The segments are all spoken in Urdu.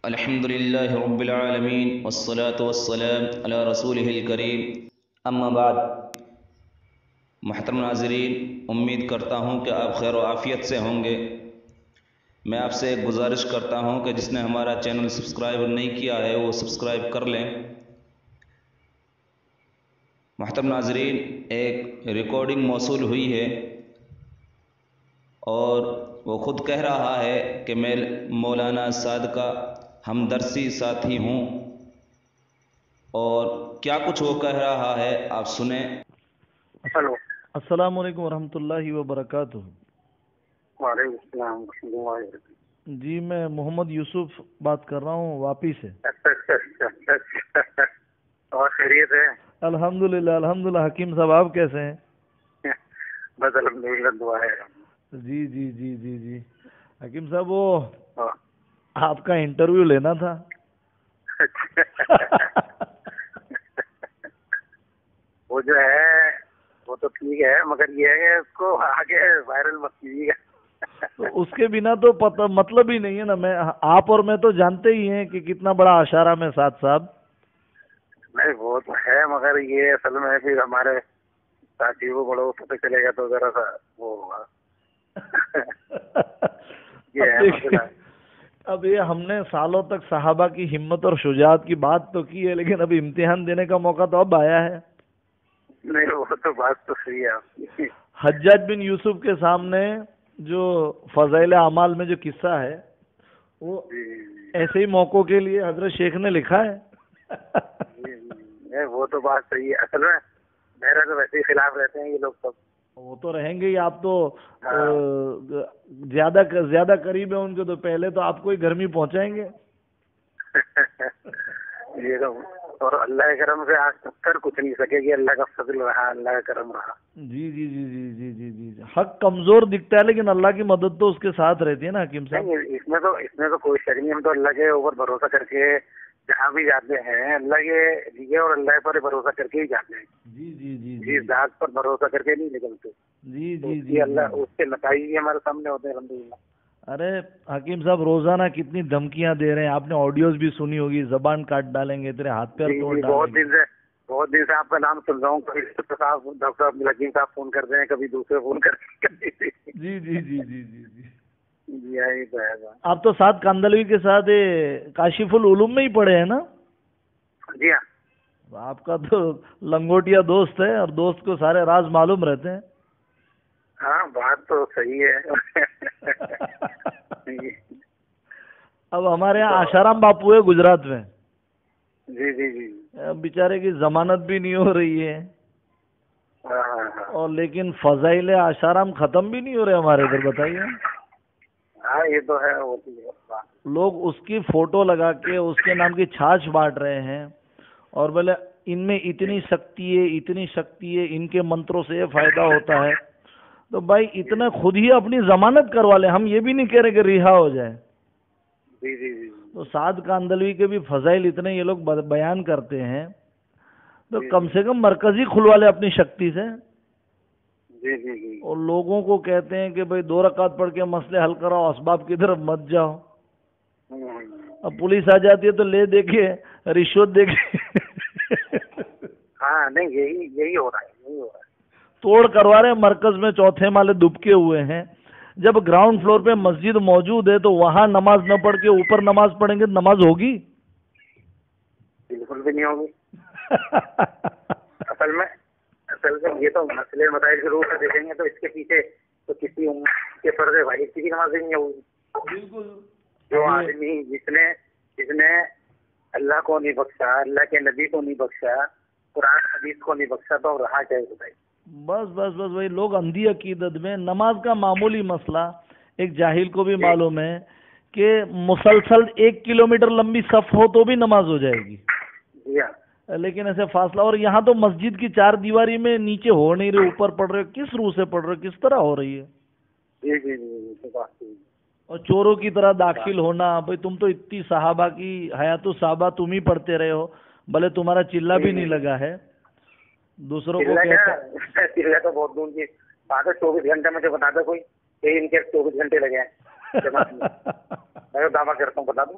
الحمد للہ رب العالمین والصلاة والسلام علی رسولہ الکریم، اما بعد۔ محترم ناظرین، امید کرتا ہوں کہ آپ خیر و عافیت سے ہوں گے۔ میں آپ سے ایک گزارش کرتا ہوں کہ جس نے ہمارا چینل سبسکرائب نہیں کیا ہے وہ سبسکرائب کر لیں۔ محترم ناظرین، ایک ریکارڈنگ موصول ہوئی ہے اور وہ خود کہہ رہا ہے کہ میں مولانا سعد کا ہمدرسی ساتھی ہوں، اور کیا کچھ وہ کہہ رہا ہے آپ سنیں۔ ہلو، السلام علیکم ورحمۃ اللہ وبرکاتہ۔ وعلیکم السلام ورحمۃ اللہ وبرکاتہ۔ جی میں محمد یوسف بات کر رہا ہوں واپی سے۔ اچھا، اور خیریت ہے؟ الحمدللہ حکیم صاحب آپ کیسے ہیں؟ بس الحمدللہ، دعا ہے۔ جی جی جی جی جی حکیم صاحب، وہ آپ کا انٹرویو لینا تھا۔ وہ جو ہے وہ تو ٹھیک ہے، مگر یہ ہے کہ اس کو آگے وائرل مت کیجیے گا۔ تو اس کے بنا تو پتہ مطلب ہی نہیں ہے نا۔ میں آپ اور میں تو جانتے ہی ہیں کہ کتنا بڑا اشارہ میں سعد صاحب۔ نہیں وہ تو ہے، مگر یہ اصل میں پھر ہمارے ساتھی کو بڑا پتہ چلے گا تو ذرا سا وہ ہوگا۔ یہ ہے مسئلہ۔ اب یہ ہم نے سالوں تک صحابہ کی ہمت اور شجاعت کی بات تو کی ہے، لیکن ابھی امتحان دینے کا موقع تو اب آیا ہے۔ نہیں وہ تو بات تو صحیح ہے آپ کی۔ حجاج بن یوسف کے سامنے جو فضائل اعمال میں جو قصہ ہے وہ ایسے ہی موقعوں کے لیے حضرت شیخ نے لکھا ہے۔ وہ تو بات صحیح ہے، اصل میں میرا تو ویسے ہی خلاف رہتے ہیں یہ لوگ سب۔ وہ تو رہیں گے ہی، آپ تو زیادہ قریب ہیں ان کے، تو پہلے تو آپ کو ہی گرمی پہنچائیں گے۔ یہ تو اور اللہ کے کرم سے آج تک کر کچھ نہیں سکے گی، اللہ کا فضل رہا، اللہ کا کرم رہا۔ جی جی جی جی جی جی جی حق کمزور دکھتا ہے لیکن اللہ کی مدد تو اس کے ساتھ رہتی ہے نا حکیم صاحب۔ اس میں تو کوئی شک نہیں، ہم تو اللہ کے اوپر بھروسہ کر کے جہاں بھی جاتے ہیں اللہ کے لیے اور اللہ پر بھروسہ کر کے ہی جاتے ہیں۔ جی جی جی جی ذات پر بھروسہ کر کے نہیں نکلتے۔ جی جی جی اللہ اس کے نتائج بھی ہمارے سامنے ہوتے ہیں الحمدللہ۔ ارے حکیم صاحب، روزانہ کتنی دھمکیاں دے رہے ہیں، آپ نے آڈیوز بھی سنی ہوگی، زبان کاٹ ڈالیں گے، تیرے ہاتھ پیر توڑ ڈالیں گے۔ بہت دن سے آپ کا نام سن رہا ہوں، کبھی ڈاکٹر عبدالحکیم صاحب فون کرتے ہیں، کبھی دوسرے فون کرتے ہیں۔ جی جی جی جی جی جی یہی تو ہے۔ آپ تو ساتھ کاندلوی کے ساتھ کاشف العلوم میں ہی پڑھے ہیں نا؟ جی ہاں، آپ کا تو لنگوٹیا دوست ہے اور دوست کو سارے راز معلوم رہتے ہیں۔ ہاں بات تو صحیح ہے۔ اب ہمارے یہاں آشارام باپو ہے گجرات میں۔ جی جی جی، بیچارے کی ضمانت بھی نہیں ہو رہی ہے، اور لیکن فضائل آشارام ختم بھی نہیں ہو رہے ہمارے ادھر، بتائیے۔ ہاں یہ تو ہے۔ لوگ اس کی فوٹو لگا کے اس کے نام کی چھاچھ بانٹ رہے ہیں، اور بولے ان میں اتنی شکتی ہے، اتنی شکتی ہے، ان کے منتروں سے یہ فائدہ ہوتا ہے۔ تو بھائی اتنا خود ہی اپنی ضمانت کروا لے، ہم یہ بھی نہیں کہہ رہے کہ رہا ہو جائے۔ جی جی جی، تو سعد کاندلوی کے بھی فضائل اتنے یہ لوگ بیان کرتے ہیں، تو کم سے کم مرکزی کھلوا لے اپنی شکتی سے۔ جی جی جی، اور لوگوں کو کہتے ہیں کہ بھائی 2 رکعت پڑھ کے مسئلے حل کراؤ، اسباب کی طرف مت جاؤ۔ اب پولیس آ جاتی ہے تو لے دے کے رشوت دے کے ہاں نہیں یہی ہو رہا ہے۔ توڑ کروا رہے ہیں۔ مرکز میں 4تھے مالے دبکے ہوئے ہیں، جب گراؤنڈ فلور پہ مسجد موجود ہے تو وہاں نماز نہ پڑھ کے اوپر نماز پڑھیں گے تو نماز ہوگی؟ بالکل بھی نہیں ہوگی۔ اصل میں یہ تو مسئلے مسائل کے روپ میں دیکھیں گے تو اس کے پیچھے تو کسی کے فرض واحد کی نماز نہیں ہوگی۔ بالکل۔ جو آدمی جس نے اللہ کو نہیں بخشا، اللہ کے نبی کو نہیں بخشا، قرآن حدیث کو نہیں بخشا، تو رہا کیا بتائیے۔ بس بس بس وہی لوگ اندھی عقیدت میں، نماز کا معمولی مسئلہ ایک جاہل کو بھی معلوم ہے کہ مسلسل 1 کلومیٹر لمبی صف ہو تو بھی نماز ہو جائے گی، لیکن ایسے فاصلہ، اور یہاں تو مسجد کی 4 دیواری میں نیچے ہو نہیں رہے، اوپر پڑھ رہے، کس روح سے پڑھ رہے، کس طرح ہو رہی ہے؟ جی جی جی، اور چوروں کی طرح داخل ہونا۔ بھائی تم تو اتنی صحابہ کی حیات الصحابہ تم ہی پڑھتے رہے ہو، بھلے تمہارا چلہ بھی نہیں لگا ہے، دوسروں کو چلہ تو بہت دور کی بات ہے۔ 24 گھنٹے مجھے بتا دو کوئی کہ ان کے 24 گھنٹے لگے ہیں، میں دعویٰ کرتا ہوں، بتا دوں۔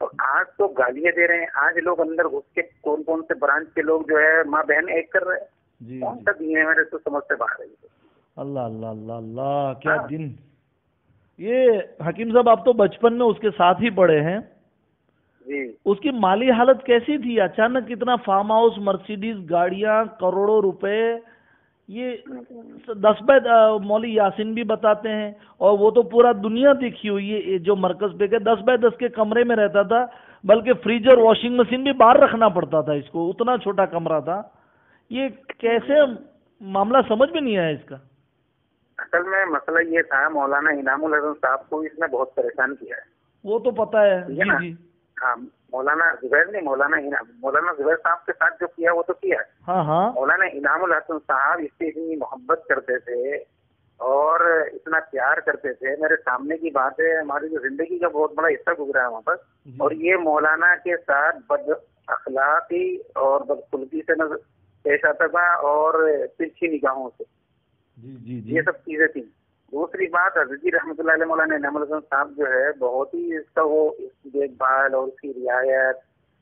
اور آج تو گالیاں دے رہے ہیں. آج لوگ اندر گھس کے کون کون سے برانچ کے لوگ جو ہے ماں بہن ایک کر رہے ہیں. جی کون سا دین ہے میرے تو سمجھ سے باہر ہے. اللہ اللہ اللہ اللہ کیا دن. یہ حکیم صاحب آپ تو بچپن میں اس کے ساتھ ہی پڑے ہیں. جی اس کی مالی حالت کیسی تھی؟ اچانک اتنا فارم ہاؤس، مرسیڈیز، گاڑیاں، کروڑوں روپے. یہ 10 بیت مولوی یاسین بھی بتاتے ہیں، اور وہ تو پورا دنیا دیکھی ہوئی ہے. یہ جو مرکز پہ 10 بائی 10 کے کمرے میں رہتا تھا، بلکہ فریج اور واشنگ مشین بھی باہر رکھنا پڑتا تھا اس کو، اتنا چھوٹا کمرہ تھا. یہ کیسے معاملہ سمجھ میں نہیں آیا اس کا. اصل میں مسئلہ یہ تھا، مولانا انعام الحسن صاحب کو اس نے بہت پریشان کیا ہے. وہ تو پتا ہے. جی جی. ہاں مولانا زبیر نے مولانا زبیر صاحب کے ساتھ جو کیا وہ تو کیا ہے. ہاں ہاں. مولانا انعام الحسن صاحب اس سے اتنی محبت کرتے تھے اور اتنا پیار کرتے تھے. میرے سامنے کی بات ہے، ہماری جو زندگی کا بہت بڑا حصہ گزرا ہے وہاں پر. اور یہ مولانا کے ساتھ بد اخلاقی اور بدخلقی سے پیش آتا تھا، اور ترچھی نگاہوں سے. جی یہ سب چیزیں تھیں. دوسری بات، حضرت جی رحمۃ اللہ علیہ مولانا انعام الحسن صاحب جو ہے بہت ہی اس کا وہ اس کی دیکھ بھال اور اس کی رعایت،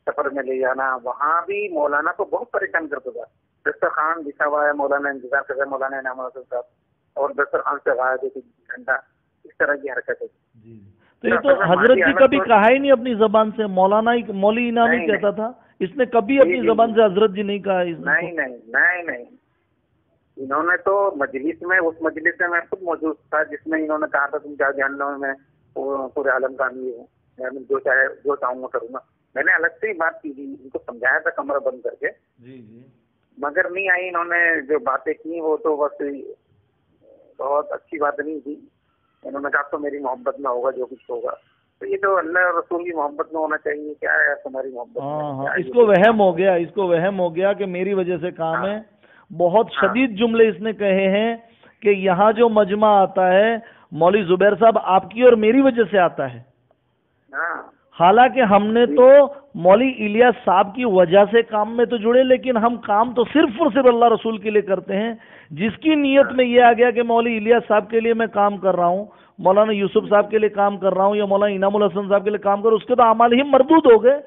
سفر میں لے جانا، وہاں بھی مولانا کو بہت پریشان کرتا تھا. دسترخوان بچھا ہوا ہے، مولانا انتظار کر رہے مولانا انعام الحسن صاحب، اور دسترخوان سے غائب ہے گھنٹہ. اس طرح کی حرکت ہے. تو یہ تو حضرت جی کبھی کہا ہی نہیں اپنی زبان سے. مولانا مولوی انعام ہی کہتا تھا. اس نے کبھی اپنی زبان سے حضرت جی نہیں کہا. نہیں. انہوں نے تو مجلس میں، اس مجلس میں خود موجود تھا جس میں انہوں نے کہا تھا تم کیا جاننا ہو، میں پورے عالم کا امیر ہوں، میں جو چاہوں گا کروں گا. میں نے الگ سے ہی بات کی تھی، ان کو سمجھایا تھا کمرہ بند کر کے. مگر نہیں آئی. انہوں نے جو باتیں کی وہ تو بس بہت اچھی بات نہیں تھی. انہوں نے کہا تو میری محبت میں ہوگا جو کچھ ہوگا. تو یہ تو اللہ رسول کی محبت میں ہونا چاہیے. کیا ہے تمہاری محبت میں؟ اس کو وہم ہو گیا کہ میری وجہ سے کام ہے. بہت شدید جملے اس نے کہے ہیں کہ یہاں جو مجمع آتا ہے مولوی زبیر صاحب آپ کی اور میری وجہ سے آتا ہے. حالانکہ ہم نے تو مولوی الیاس صاحب کی وجہ سے کام میں تو جڑے، لیکن ہم کام تو صرف اور صرف اللہ رسول کے لیے کرتے ہیں. جس کی نیت میں یہ آ گیا کہ مولوی الیاس صاحب کے لیے میں کام کر رہا ہوں، مولانا یوسف صاحب کے لیے کام کر رہا ہوں، یا مولانا انعام الحسن صاحب کے لیے کام کر رہا ہوں، اس کے تو اعمال ہی مردود ہو گئے.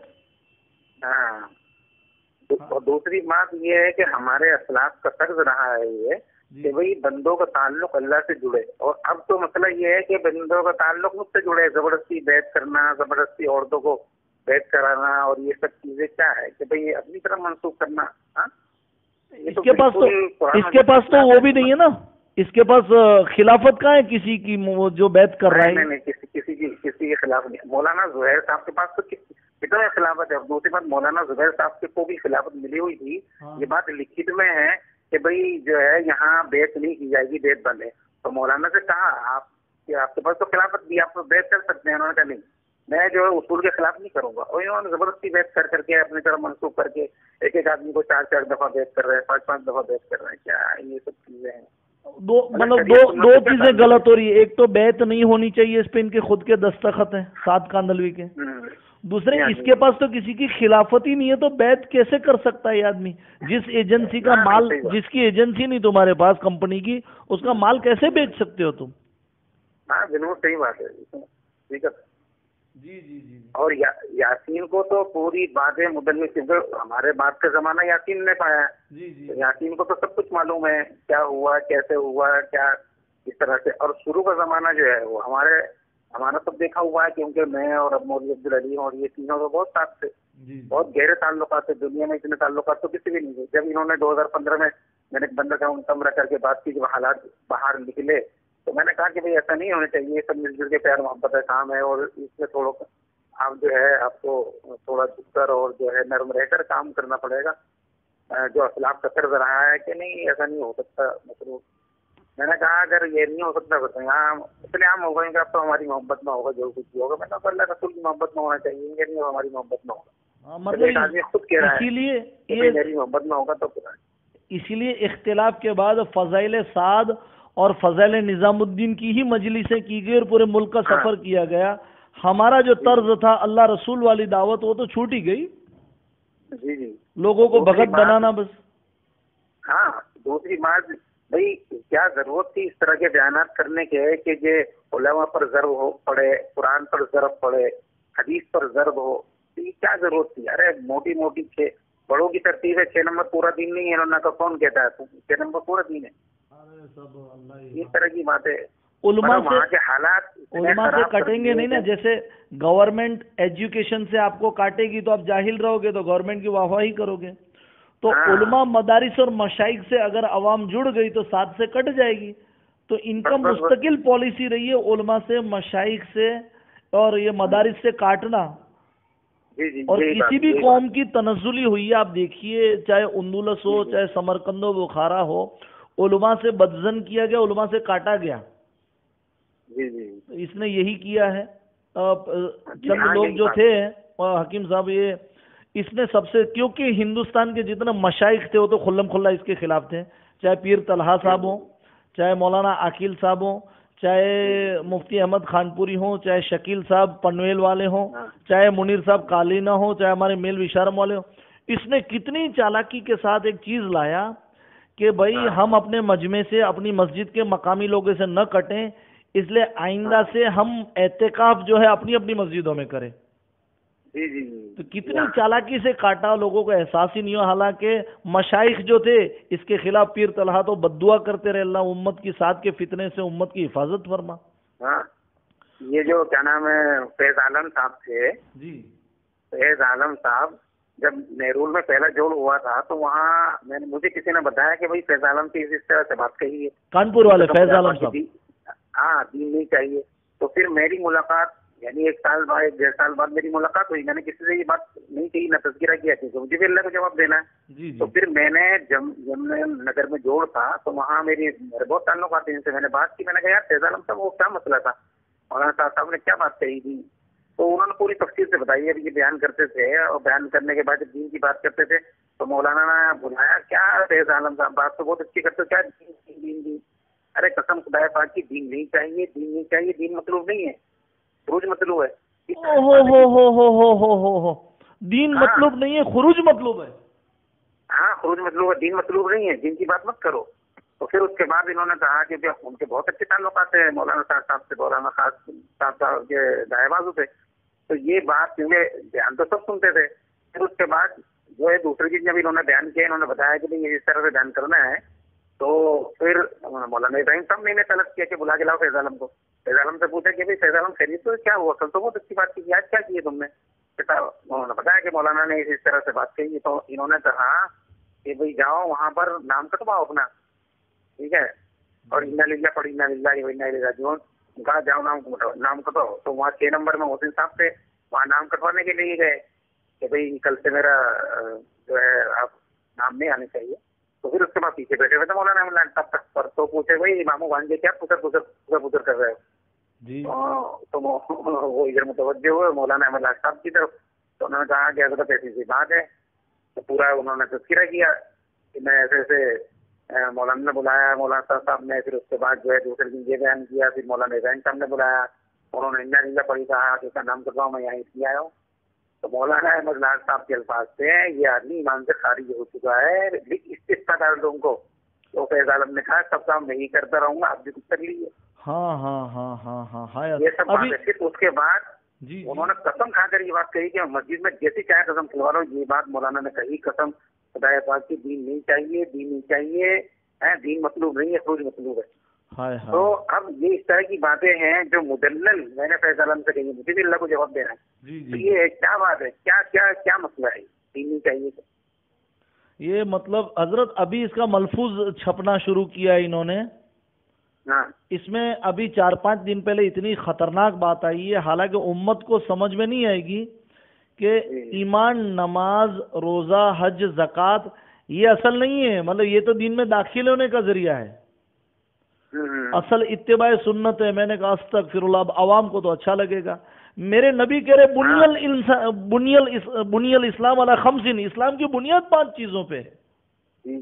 اور دوسری بات یہ ہے کہ ہمارے اسلاف کا طرز رہا ہے یہ کہ بھئی بندوں کا تعلق اللہ سے جڑے. اور اب تو مسئلہ یہ ہے کہ بندوں کا تعلق مجھ سے جڑے. زبردستی بیعت کرنا، زبردستی عورتوں کو بیعت کرانا، اور یہ سب چیزیں کیا ہے کہ بھئی اپنی طرف منسوخ کرنا. اس کے پاس تو وہ بھی نہیں ہے نا. اس کے پاس خلافت کہاں ہے کسی کی جو بیعت کر رہا ہے؟ نہیں کسی کے خلاف نہیں. مولانا زہیر صاحب کے پاس تو کتنا خلافت ہے. دوسری بات، مولانا زبیر صاحب کو بھی خلافت ملی ہوئی تھی. یہ بات لکھت میں ہے کہ بھئی جو ہے یہاں بیعت نہیں کی جائے گی، بیعت بند ہے. تو مولانا سے کہا آپ کے پاس تو خلافت بھی، آپ بیعت کر سکتے ہیں. انہوں نے کہا نہیں، میں جو ہے اصول کے خلاف نہیں کروں گا. اور انہوں نے زبردستی بیعت کر کے اپنی طرف منسوخ کر کے ایک آدمی کو 4 دفعہ بیعت کر رہے ہیں، 5 دفعہ بیعت کر رہے ہیں. کیا یہ سب چیزیں ہیں؟ دو چیزیں غلط ہو رہی ہے. ایک تو بیعت نہیں ہونی چاہیے، اس پہ ان کے خود کے دستخط ہیں سعد کاندھلوی کے. دوسرے اس کے پاس تو کسی کی خلافت ہی نہیں ہے، تو بیعت کیسے کر سکتا ہے یہ آدمی؟ جس ایجنسی کا مال، جس کی ایجنسی نہیں تمہارے پاس کمپنی کی، اس کا مال کیسے بیچ سکتے ہو تم؟ بالکل صحیح بات ہے. ٹھیک ہے. جی. اور یاسین کو تو پوری باتیں مدلس، کیونکہ ہمارے بات کا زمانہ یاسین نے پایا ہے. یاسین کو تو سب کچھ معلوم ہے، کیا ہوا، کیسے ہوا، کیا اس طرح سے. اور شروع کا زمانہ جو ہے وہ ہمارا سب دیکھا ہوا ہے، کیونکہ میں اور مولوی عبدالعلی اور یہ تینوں کو بہت ساتھ تھے. بہت گہرے تعلقات تھے. دنیا میں اتنے تعلقات تو کسی بھی نہیں تھے. جب انہوں نے 2015 میں نے ایک بندہ کا کمرہ کر کے بات کی، جب حالات باہر نکلے تو میں نے کہا کہ بھئی ایسا نہیں ہونا چاہیے. سب مل جل کے پیار محبت کا کام ہے، اور اس میں تھوڑا آپ جو ہے آپ کو تھوڑا جھک کر اور جو ہے نرم رہ کر کام کرنا پڑے گا. جو اسلاف کا طرز رہا ہے کہ نہیں ایسا نہیں ہو سکتا. مطلب میں نے کہا اگر یہ نہیں ہو سکتا تو یہاں اس لیے عام ہوگا کہ اب تو ہماری محبت میں ہوگا جو کچھ بھی ہوگا. میں نے کہا اللہ رسول کی محبت میں ہونا چاہیے، یہ نہیں ہماری محبت میں ہوگا. ایک آدمی خود کہہ رہا ہے میری محبت میں ہوگا تو اسی لیے اختلاف کے بعد فضائل سعد اور فضائل نظام الدین کی ہی مجلسیں کی گئی اور پورے ملک کا سفر کیا گیا. ہمارا جو طرز تھا اللہ رسول والی دعوت وہ تو چھوٹ ہی گئی. جی لوگوں کو بھگت بنانا بس. ہاں دوسری بات بھائی کیا ضرورت تھی اس طرح کے بیانات کرنے کے کہ یہ علماء پر ضرب پڑے، قرآن پر ضرب پڑے، حدیث پر ضرب ہو، تو یہ کیا ضرورت تھی؟ ارے موٹی موٹی بڑوں کی ترتیب ہے، 6 نمبر پورا دین نہیں ہے، انہوں نے کہا کون کہتا ہے 6 نمبر پورا دین ہے؟ اس طرح کی باتیں علماء وہاں کے حالات علماء سے کٹیں گے نہیں نا. جیسے گورنمنٹ ایجوکیشن سے آپ کو کاٹے گی تو آپ جاہل رہو گے تو گورنمنٹ کی واہواہی کرو گے. تو علماء مدارس اور مشائخ سے اگر عوام جڑ گئی تو ساتھ سے کٹ جائے گی. تو ان کا مستقل پالیسی رہی ہے علماء سے، مشائخ سے اور یہ مدارس سے کاٹنا. اور کسی بھی قوم کی تنزلی ہوئی ہے، آپ دیکھیے، چاہے اندلس ہو، چاہے سمرقند و بخارا ہو، علماء سے بدزن کیا گیا، علماء سے کاٹا گیا. اس نے یہی کیا ہے. چند لوگ جو تھے حکیم صاحب، یہ اس نے سب سے، کیونکہ ہندوستان کے جتنے مشائخ تھے وہ تو کھلم کھلا اس کے خلاف تھے، چاہے پیر طلحہ صاحب ہوں، چاہے مولانا عقیل صاحب ہوں، چاہے مفتی احمد خانپوری ہوں، چاہے شکیل صاحب پنویل والے ہوں، چاہے منیر صاحب کالینہ ہوں، چاہے ہمارے میل وشارم والے ہوں. اس نے کتنی چالاکی کے ساتھ ایک چیز لایا کہ بھائی ہم اپنے مجمع سے، اپنی مسجد کے مقامی لوگوں سے نہ کٹیں، اس لیے آئندہ سے ہم اعتکاف جو ہے اپنی اپنی مسجدوں میں کریں. تو کتنی چالاکی سے کاٹا، لوگوں کو احساس ہی نہیں ہوا. حالانکہ مشائخ جو تھے اس کے خلاف پیر طلحہ تو بددعا کرتے رہے، اللہ امت کی ساتھ کے فتنے سے امت کی حفاظت فرما. یہ جو کیا نام ہے فیض عالم صاحب تھے، جی فیض عالم صاحب جب نیرول میں پہلا جوڑ ہوا تھا تو وہاں مجھے کسی نے بتایا کہ بھائی فیض عالم کی اس طرح سے بات کہی ہے، کانپور والے فیض عالم صاحب. ہاں دین نہیں چاہیے. تو پھر میری ملاقات، یعنی 1 سال بعد 1.5 سال بعد میری ملاقات ہوئی. میں نے کسی سے یہ بات نہیں کہی، نہ تذکرہ کیا، کیونکہ مجھے بھی اللہ کو جواب دینا ہے. تو پھر میں نے جمنا نگر میں جوڑ تھا تو وہاں میرے بہت تعلقات ہیں ان سے. میں نے بات کی، میں نے کہا یار فیض عالم صاحب وہ کیا مسئلہ تھا، مولانا صاحب نے کیا بات کہی تھی؟ تو انہوں نے پوری تفصیل سے بتائی. اب یہ بیان کرتے تھے اور بیان کرنے کے بعد جب دین کی بات کرتے تھے تو مولانا نے بلایا، کیا فیض عالم صاحب بات تو بہت اچھی کرتے، کیا دین؟ ارے قسم خدا پاک کی، دین نہیں چاہیے، دین نہیں چاہیے. دین مطلوب نہیں ہے، خروج مطلوب ہے. دین مطلوب نہیں ہے، خروج مطلوب ہے. ہاں خروج مطلوب ہے، دین مطلوب نہیں ہے. دین کی بات مت کرو. تو پھر اس کے بعد انہوں نے کہا کہ ان کے بہت اچھے تعلقات ہیں مولانا صاحب سے، مولانا خاص صاحب کے دائیں بازو تھے. تو یہ بات کیونکہ بیان تو سب سنتے تھے. پھر اس کے بعد جو ہے دوسری چیز جب انہوں نے بیان کیا، انہوں نے بتایا کہ یہ اس طرح سے بیان کرنا ہے. تو پھر مولانا ابراہیم صاحب نے طلب کیا کہ بلا کے لاؤ فیض عالم کو. فیض عالم سے پوچھا کہ بھائی فیض عالم خیریت تو کیا ہوا؟ کل تو بہت اچھی بات کی، آج کیا کی ہے تم نے؟ انہوں نے بتایا کہ مولانا نے اس طرح سے بات کہی. تو انہوں نے کہا کہ بھائی جاؤ وہاں پر نام کٹواؤ اپنا، ٹھیک ہے، اور انا للہ پڑھی، انا للہ و انا الیہ راجعون. کہا جاؤ نام کٹواؤ. تو وہاں 6 نمبر میں محسن صاحب سے وہاں نام کٹوانے کے لیے گئے کہ بھائی کل سے میرا جو ہے آپ نام نہیں آنے چاہیے. تو پھر اس کے بعد پیچھے بیٹھے ہوئے تھے مولانا احمد تب تک پر. تو پوچھے بھائی امامو بھانجے کیا پتر کر رہے ہو؟ تو وہ ادھر متوجہ ہوئے مولانا احمد صاحب کی طرف. تو انہوں نے کہا کہ حضرت ایسی سی بات ہے. تو پورا انہوں نے تذکرہ کیا کہ میں ایسے ایسے مولانا نے بلایا، مولانا صاحب نے. پھر اس کے بعد جو ہے دوسرے دن یہ بیان کیا. پھر مولانا ابراہیم صاحب نے بلایا، انہوں نے انا للہ پڑھی، کہا کہ اس کا نام کٹواؤ، میں یہاں اس لیے آیا ہوں. تو مولانا احمد صاحب کے الفاظ سے یہ آدمی ایمان سے خارج ہو چکا ہے، استفتا ڈال دو ان کو. تو فیض عالم نے کہا سب کام میں ہی کرتا رہوں گا، آپ بھی کچھ کر لیجیے. یہ سب بات ہے. پھر اس کے بعد انہوں نے قسم کھا کر یہ بات کہی کہ مسجد میں جیسی چاہے قسم کھلوا لو. یہ بات مولانا نے کہی، قسم خدا پاک کی، دین نہیں چاہیے، دین نہیں چاہیے، دین مطلوب نہیں ہے، خروج مطلوب ہے. تو اب یہ اس طرح کی باتیں ہیں جو مدلل میں نے فیض عالم سے کہی، مجھے بھی اللہ کو جواب دینا ہے. تو یہ کیا بات ہے، کیا مسئلہ ہے؟ دین نہیں چاہیے. یہ مطلب حضرت ابھی اس کا ملفوظ چھپنا شروع کیا ہے انہوں نے. اس میں ابھی 4-5 دن پہلے اتنی خطرناک بات آئی ہے، حالانکہ امت کو سمجھ میں نہیں آئے گی کہ ایمان، نماز، روزہ، حج، زکوٰۃ یہ اصل نہیں ہے. مطلب یہ تو دین میں داخل ہونے کا ذریعہ ہے، اصل اتباع سنت ہے. میں نے کہا استغفر اللہ. اب عوام کو تو اچھا لگے گا. میرے نبی کہہ رہے بنی الاسلام علی 5، اسلام کی بنیاد 5 چیزوں پہ ہے،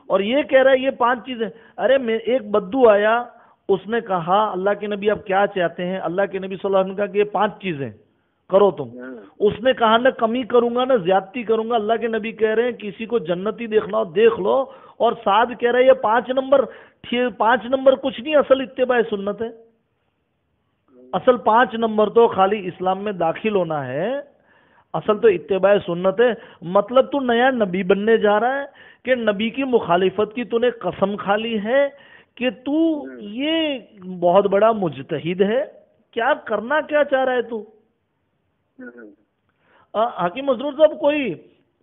اور یہ کہہ رہا ہے یہ 5 چیزیں. ارے ایک بدو آیا، اس نے کہا اللہ کے نبی آپ کیا چاہتے ہیں؟ اللہ کے نبی صلی اللہ علیہ وسلم نے کہا کہ یہ 5 چیزیں کرو تم. اس نے کہا نہ کمی کروں گا نہ زیادتی کروں گا. اللہ کے نبی کہہ رہے ہیں کسی کو جنتی دیکھنا ہو دیکھ لو، اور سعد کہہ رہے ہیں یہ 5 نمبر کچھ نہیں، اصل اتباع سنت ہے. اصل 5 نمبر تو خالی اسلام میں داخل ہونا ہے، اصل تو اتباع سنت ہے. مطلب تو نیا نبی بننے جا رہا ہے کہ نبی کی مخالفت کی تو نے قسم کھا لی ہے کہ تو یہ بہت بڑا مجتہد ہے. کیا کرنا کیا چاہ رہا ہے تو؟ حکیم مسرور صاحب کوئی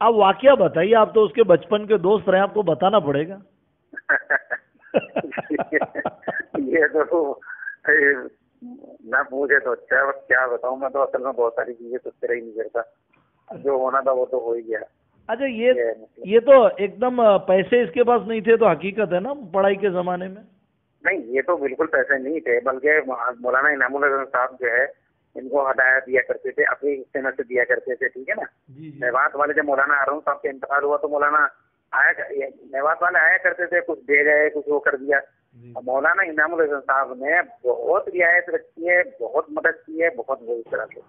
آپ واقعہ بتائیے، آپ تو اس کے بچپن کے دوست رہے، آپ کو بتانا پڑے گا. یہ تو میں پوچھے تو اچھا ہے، بس کیا بتاؤں، میں تو اصل میں بہت ساری چیزیں تو طرح ہی نہیں کرتا، جو ہونا تھا وہ تو ہو ہی گیا. اچھا یہ تو ایک دم پیسے اس کے پاس نہیں تھے تو حقیقت ہے نا پڑھائی کے زمانے میں؟ نہیں، یہ تو بالکل پیسے نہیں تھے، بلکہ مولانا انعام الحسن صاحب جو ہے ان کو ہدایہ دیا کرتے تھے، اپنے حصے میں سے دیا کرتے تھے. ٹھیک ہے نا. میوات والے جب مولانا ہارون صاحب کا انتقال ہوا تو مولانا میوات والے آیا کرتے تھے، کچھ دے گئے کچھ وہ کر دیا. مولانا انعام الحسن صاحب نے بہت رعایت رکھی ہے، بہت مدد کی ہے، بہت وہ اس طرح سے.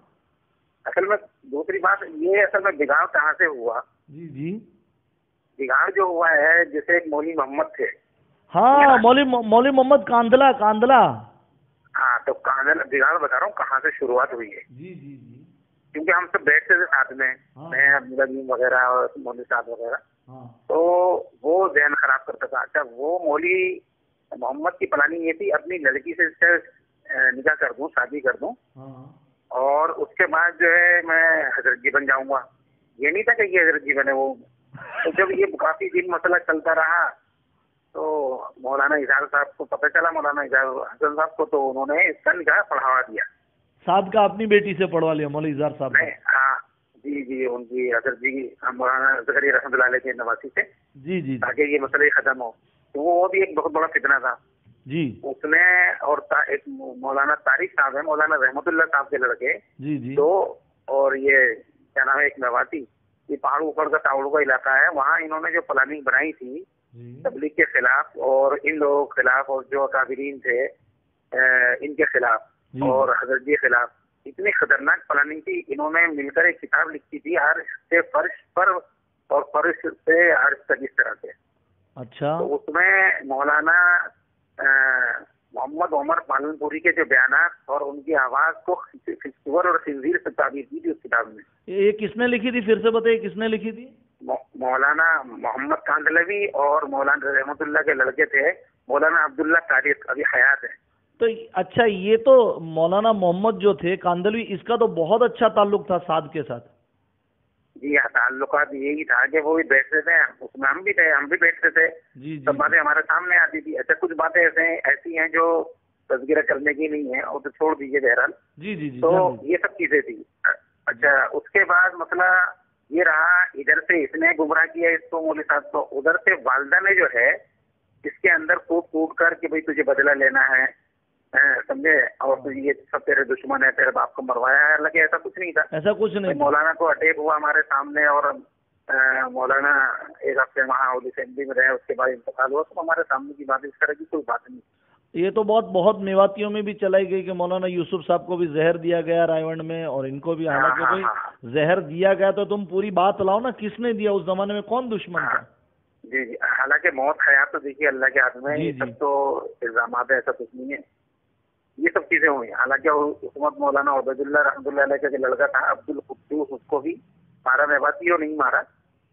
اصل میں دوسری بات یہ اصل میں بگاڑ کہاں سے ہوا؟ بگاڑ جو ہوا ہے، جیسے ایک مولوی محمد تھے. ہاں، مولوی محمد کاندلا. ہاں، تو بگاڑ بتا رہا ہوں کہاں سے شروعات ہوئی ہے. کیونکہ ہم سب بیٹھتے تھے ساتھ میں، میں عبدالعظیم وغیرہ اور مولوی صاحب وغیرہ، تو وہ ذہن خراب کرتا تھا. اچھا، وہ مولوی محمد کی پلاننگ یہ تھی اپنی لڑکی سے نکاح کر دوں، شادی کر دوں، اور اس کے بعد جو ہے میں حضرت جی بن جاؤں گا. یہ نہیں تھا کہ یہ حضرت جی بنے. وہ تو جب یہ کافی دن مسئلہ چلتا رہا تو مولانا اظہار صاحب کو پتہ چلا، مولانا اظہار حسن صاحب کو، تو انہوں نے اس کا نکاح پڑھاوا دیا. صاحب کا اپنی بیٹی سے پڑھوا لیا مولوی اظہار صاحب نے؟ ہاں جی، ان کی حضرت جی مولانا زکریا رحمۃ اللہ علیہ کے نواسی سے، جی، تاکہ یہ مسئلہ ختم ہو. تو وہ بھی ایک بہت بڑا فتنہ تھا. جی، اس نے اور ایک مولانا طارق صاحب ہے، مولانا رحمۃ اللہ صاحب کے لڑکے، جی، تو اور یہ کیا نام ہے ایک میواتی، یہ پہاڑ اوپر کا تاوڑوں کا علاقہ ہے، وہاں انہوں نے جو پلاننگ بنائی تھی تبلیغ کے خلاف اور ان لوگوں کے خلاف اور جو اکابرین تھے ان کے خلاف اور حضرت جی کے خلاف، اتنی خطرناک پلاننگ تھی. انہوں نے مل کر ایک کتاب لکھی تھی، عرش سے فرش پر اور فرش سے عرش تک، اس طرح سے. اچھا. تو اس میں مولانا محمد عمر پالن پوری کے جو بیانات اور ان کی آواز کو سور اور خنزیر سے تعبیر کی تھی اس کتاب میں. یہ کس نے لکھی تھی؟ پھر سے بتائیے کس نے لکھی تھی؟ مولانا محمد کاندلوی اور مولانا رحمت اللہ کے لڑکے تھے مولانا عبداللہ طارق، ابھی حیات ہے. تو اچھا، یہ تو مولانا محمد جو تھے کاندلوی، اس کا تو بہت اچھا تعلق تھا سعد کے ساتھ. جی، تعلقات یہی تھا کہ وہ بھی بیٹھتے تھے، اس میں ہم بھی تھے، ہم بھی بیٹھتے تھے. سب باتیں ہمارے سامنے آتی تھی. اچھا، کچھ باتیں ایسی ہیں جو تذکرہ کرنے کی نہیں ہے، اور تو چھوڑ دیجیے بہرحال. جی، تو یہ سب چیزیں تھی. اچھا، اس کے بعد مسئلہ یہ رہا، ادھر سے اس نے گمراہ کیا اس کو مولوی صاحب کو، ادھر سے والدہ نے جو ہے اس کے اندر کوٹ کر کہ بھئی تجھے بدلہ لینا ہے، سمجھے، اور یہ سب تیرے دشمن ہے، تیرے باپ کو مروایا ہے. حالانکہ ایسا کچھ نہیں تھا. ایسا کچھ نہیں. مولانا کو اٹیک ہوا ہمارے سامنے، اور مولانا ایک ہفتے وہاں اسمبلی میں رہے، اس کے بعد انتقال ہوا، تو ہمارے سامنے کی بات، اس طرح کی کوئی بات نہیں. یہ تو بہت میواتیوں میں بھی چلائی گئی کہ مولانا یوسف صاحب کو بھی زہر دیا گیا رائے میں، اور ان کو بھی. حالانکہ بھائی زہر دیا گیا تو تم پوری بات لاؤ نا، کس نے دیا، اس زمانے میں کون دشمن تھا؟ جی، حالانکہ موت حیات تو دیکھیے اللہ کے ہاتھ میں، یہ سب تو الزامات ہے، ایسا کچھ نہیں ہے. یہ سب چیزیں ہوئی. حالانکہ حکومت مولانا عبید اللہ رحمۃ اللہ علیہ کا لڑکا تھا عبد القدوس، اس کو بھی مارا، میواتی نہیں مارا،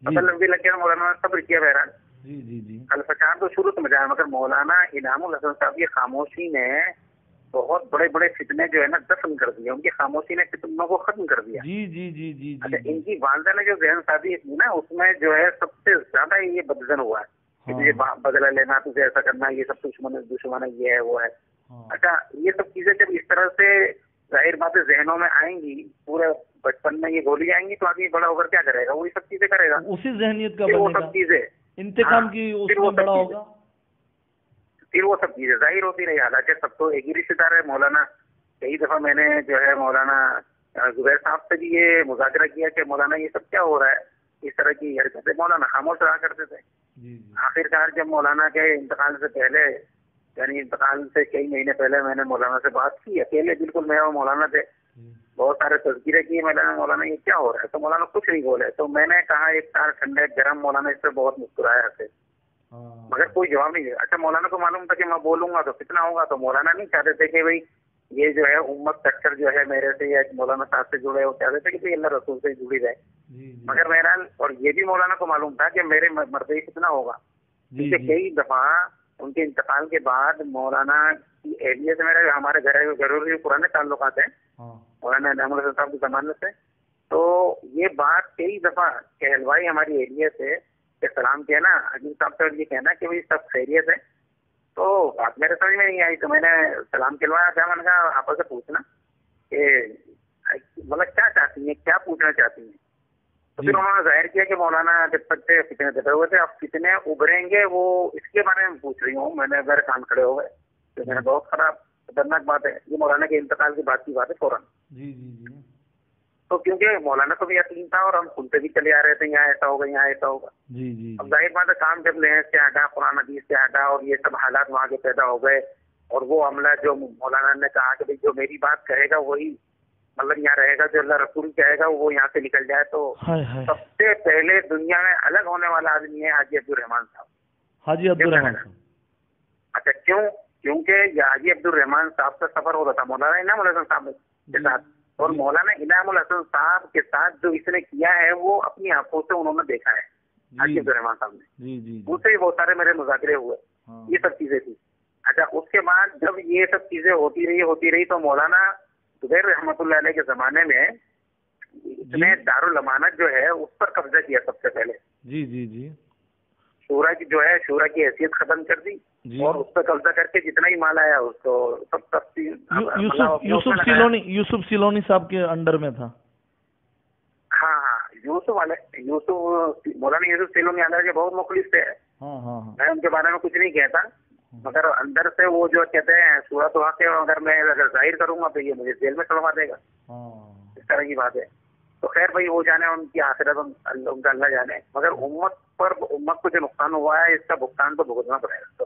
اصل لمبی لگ گیا. مولانا نے صبر کیا بہرحال. جی. الفساد تو شروع سے مچایا، مگر مولانا انعام الحسن صاحب کی خاموشی نے بہت بڑے بڑے فتنے جو ہے نا دفن کر دیے. ان کی خاموشی نے فتنوں کو ختم کر دیا. جی. اچھا، ان کی والدہ نے جو ذہن سازی کی نا، اس میں جو ہے سب سے زیادہ یہ بدزن ہوا ہے کہ تجھے بدلہ لینا، تجھے ایسا کرنا، یہ سب دشمن ہے، یہ ہے وہ ہے. اچھا، یہ سب چیزیں جب اس طرح سے ظاہر باتیں ذہنوں میں آئیں گی، پورے بچپن میں یہ گولی آئیں گی، تو آدمی بڑا ہو کر کیا کرے گا؟ وہی سب چیزیں کرے گا، اسی ذہنیت کا وہ سب چیزیں انتقام کی اس میں بڑا ہوگا، پھر وہ سب چیزیں ظاہر ہوتی رہی. حالانکہ سب تو ایک ہی رشتے دار ہے. مولانا کئی دفعہ میں نے جو ہے مولانا زبیر صاحب سے بھی یہ مذاکرہ کیا کہ مولانا یہ سب کیا ہو رہا ہے، اس طرح کی حرکتیں. مولانا خاموش رہا کرتے تھے. آخرکار جب مولانا کے انتقال سے پہلے، یعنی انتقال سے کئی مہینے پہلے، میں نے مولانا سے بات کی اکیلے، بالکل میں اور مولانا تھے. بہت سارے تذکرے کیے مولانا یہ کیا ہو رہا ہے، تو مولانا کچھ نہیں بولے. تو میں نے کہا ایک تار ٹھنڈے گرم، مولانا اس سے بہت مسکرایا تھے، مگر کوئی جواب نہیں دیا. اچھا، مولانا کو معلوم تھا کہ میں بولوں گا تو کتنا ہوگا، تو مولانا نہیں چاہتے تھے کہ بھائی یہ جو ہے امت کٹر جو ہے میرے سے یا مولانا صاحب سے جڑے ہو چاہتے تھے کہ اللہ رسول سے جڑی رہے. مگر بہرحال اور یہ بھی مولانا کو معلوم تھا کہ میرے مرتبے کتنا ہوگا، کیونکہ کئی دفعہ ان کے انتقال کے بعد مولانا کی اہلیہ سے میرے ہمارے گھریلو پرانے تعلقات ہیں مولانا انعام الحسن صاحب کے زمانے سے. تو یہ بات کئی دفعہ کہلوائی ہماری اہلیہ سے کہ سلام کہنا عظیم صاحب سے یہ کہنا کہ بھائی سب خیریت ہے. تو بات میرے سمجھ میں نہیں آئی تو میں نے سلام کہلوایا تھا. میں نے کہا آپ سے پوچھنا کہ مطلب کیا چاہتی ہیں، کیا پوچھنا چاہتی ہیں. تو پھر انہوں نے ظاہر کیا کہ مولانا جب تک سے کتنے دبے ہوئے تھے اب کتنے ابھریں گے وہ اس کے بارے میں پوچھ رہی ہوں. میں نے میرے کان کھڑے ہو گئے تو میں نے بہت خراب خطرناک بات ہے یہ، مولانا کے انتقال کی بات ہے فوراً. تو کیونکہ مولانا کو بھی یقین تھا اور ہم سنتے بھی چلے آ رہے تھے یہاں ایسا ہوگا یہاں ایسا ہوگا. اب ظاہر بات ہے کام جب لحاظ سے ہٹا قرآن حدیث سے ہٹا اور یہ سب حالات وہاں کے پیدا ہو گئے اور وہ عملہ جو مولانا نے کہا کہ جو میری بات کہے گا وہی مطلب یہاں رہے گا، جو اللہ رسول کہے گا وہ یہاں سے نکل جائے. تو سب سے پہلے دنیا میں الگ ہونے والا آدمی ہے حاجی عبدالرحمان صاحب. حاجی عبدالرحمان صاحب. اچھا کیونکہ یہ حاجی عبدالرحمان صاحب کا سفر ہو رہا تھا مولانا انعام الحسن صاحب کے ساتھ، اور مولانا انعام الحسن صاحب کے ساتھ جو اس نے کیا ہے وہ اپنی آنکھوں سے انہوں نے دیکھا ہے حاجی عبدالرحمان صاحب نے. ان سے بھی بہت سارے میرے مذاکرے ہوئے، یہ سب چیزیں تھی. اچھا اس کے بعد جب یہ سب چیزیں ہوتی رہی تو مولانا زبیر رحمۃ اللہ علیہ کے زمانے میں اس نے دارالامانت جو ہے اس پر قبضہ کیا سب سے پہلے. شورا کی جو ہے شورا کی حیثیت ختم کر دی اور اس پہ قبضہ کر کے جتنا ہی مال آیا اس کو سب یوسف سیلونی صاحب کے انڈر میں تھا. ہاں یوسف مولانا یوسف سیلونی کے بہت مخلص تھے. میں ان کے بارے میں کچھ نہیں کہتا مگر اندر سے وہ جو کہتے ہیں صورت وہاں کے اگر میں ظاہر کروں گا تو یہ مجھے جیل میں چڑھوا دے گا، اس طرح کی بات ہے. تو خیر بھائی وہ جانے ان کی آخرت ان کا اللہ جانے، مگر امت کو جو نقصان ہوا ہے اس کا بھگتان تو بھگتنا پڑے گا.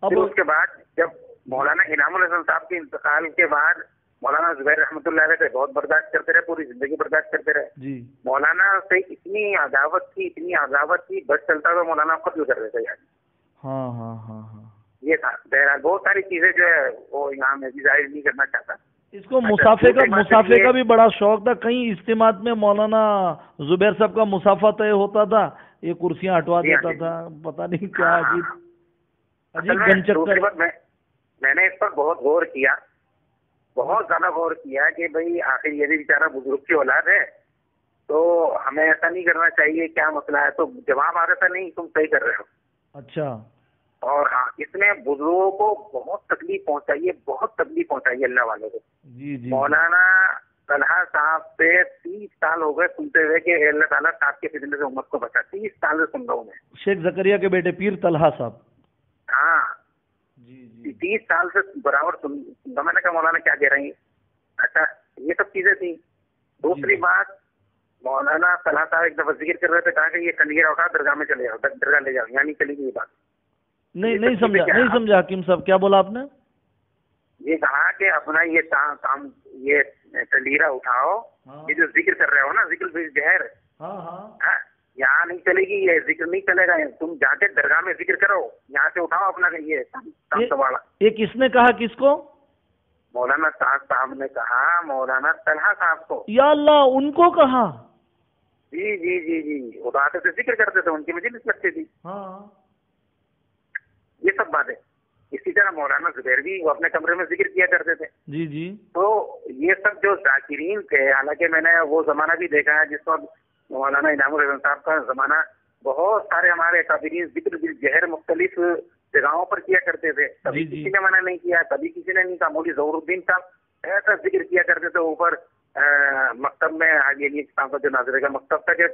پھر اس کے بعد جب مولانا انعام الحسن صاحب کے انتقال کے بعد مولانا زبیر رحمۃ اللہ علیہ سے بہت برداشت کرتے رہے، پوری زندگی برداشت کرتے رہے. مولانا سے اتنی عداوت تھی بس چلتا تو مولانا قتل کر دیتے یار. یہ تھا. بہرحال بہت ساری چیزیں جو ہے وہ یہاں میں بھی ظاہر نہیں کرنا چاہتا. اس کو مسافے کا بھی بڑا شوق تھا. کئی اجتماعات میں مولانا زبیر صاحب کا مسافہ طے ہوتا تھا، یہ کرسیاں ہٹوا دیتا تھا، پتہ نہیں کیا عجیب گنچک. میں نے اس پر بہت غور کیا، بہت زیادہ غور کیا کہ بھئی آخر یہ بھی بیچارہ بزرگ کی اولاد ہے تو ہمیں ایسا نہیں کرنا چاہیے، کیا مسئلہ ہے. تو جواب آ رہا تھا نہیں تم صحیح کر رہے ہو. اچھا. اور ہاں اس میں بزرگوں کو بہت تکلیف پہنچائی اللہ والوں کو. مولانا طلحہ صاحب سے 30 سال ہو گئے سنتے ہوئے کہ اللہ تعالیٰ صاحب کے فتنے سے امت کو بچا. 30 سال سے سن رہا ہوں میں. شیخ زکریا کے بیٹے پیر طلحہ صاحب. ہاں 30 سال سے برابر سنتا. میں نے کہا مولانا کیا کہہ رہی ہیں. اچھا یہ سب چیزیں تھیں. دوسری بات مولانا طلحہ صاحب ایک دفعہ ذکر کر رہے تھے، کہا کہ یہ کنگیرا اٹھا درگاہ میں چلے جاؤ، درگاہ لے جاؤ. یعنی چلی گئی یہ بات. نہیں سمجھا حکیم صاحب کیا بولا آپ نے. یہ کہا کہ اپنا یہ کام یہ کنگیرا اٹھاؤ، یہ جو ذکر کر رہے ہو نا ذکر بہر یہاں نہیں چلے گی، یہ ذکر نہیں چلے گا. تم جا کے درگاہ میں ذکر کرو، یہاں سے اٹھاؤ اپنا یہ کام سنبھالا. یہ کس نے کہا کس کو؟ مولانا صاحب نے کہا مولانا طلحہ صاحب کو. یا اللہ ان کو کہا. جی اٹھاتے تھے ذکر کرتے تھے، ان کی مجلس لگتی تھی. یہ سب باتیں. اسی طرح مولانا زبیر بھی وہ اپنے کمرے میں ذکر کیا کرتے تھے. تو یہ سب جو ذاکرین تھے، حالانکہ میں نے وہ زمانہ بھی دیکھا ہے جس وقت مولانا انعام الحسن صاحب کا زمانہ، بہت سارے ہمارے اکابرین ذکر بالجہر مختلف جگہوں پر کیا کرتے تھے. کبھی کسی نے منع نہیں کیا، کبھی کسی نے نہیں کہا. مولوی ظہور الدین صاحب ایسا ذکر کیا کرتے تھے اوپر مکتب میں، حاجی علی صاحب کا جو ناظرے کا مکتب تھا کہ